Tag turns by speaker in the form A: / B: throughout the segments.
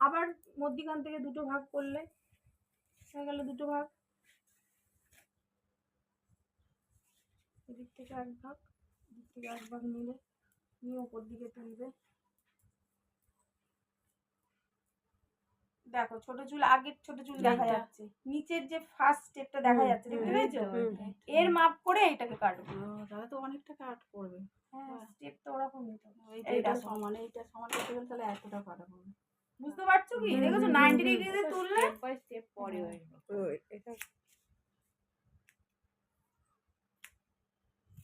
A: আবার মধ্যিখান থেকে দুটো ভাগ করলে হয়ে গেল দুটো ভাগ, এদিক থেকে এক ভাগ, এদিক থেকে এক ভাগ নিলে নিয়ে ওপর দিকে তুলবে। দেখো ছোট চুল, আগের ছোট চুল দেখা যাচ্ছে, নিচের যে ফার্স্ট স্টেপটা দেখা যাচ্ছে, দেখতে পেয়েছো? এর মাপ করে এইটাকে কাটবো।
B: তাহলে তো অনেকটা কাট পড়বে।
A: হ্যাঁ, স্টেপ তো ওরকমই তো।
B: এইটা সমান, এইটা সমান করতে গেলে তাহলে এতটা কাটা পড়বে।
A: বুঝতে পারছো কি? দেখেছো 90 ডিগ্রিতে তুললে
B: স্টেপ বাই স্টেপ পরে
C: এটা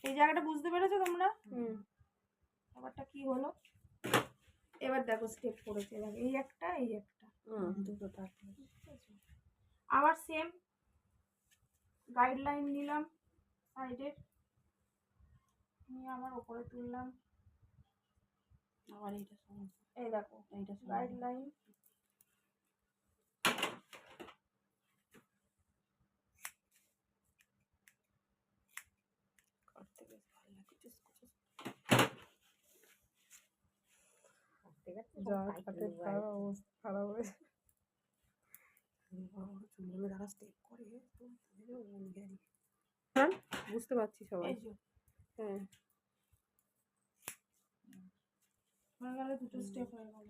A: এই জায়গাটা বুঝতে পেরেছো তোমরা? ব্যাপারটা কি হলো? এবার দেখো স্টেপ পড়েছে, দেখো এই একটা এই একটা,
B: দুটো থাকবে।
A: আবার সেম গাইডলাইন নিলাম সাইডের, নিয়ে আবার ওপরে তুললাম।
B: আবার এইটা সমান,
A: এই দেখো
B: এইটা সমান।
A: গাইডলাইন,
B: কাটতে বেশ ভালো লাগে।
C: খারাপ হয়েছে।
B: চুলগুলো যারা স্টেপ করে
C: বুঝতে পারছি সবাই।
A: এই যে
C: হ্যাঁ,
A: হয়ে গেল, দুটো স্টেপ হয়ে গেল।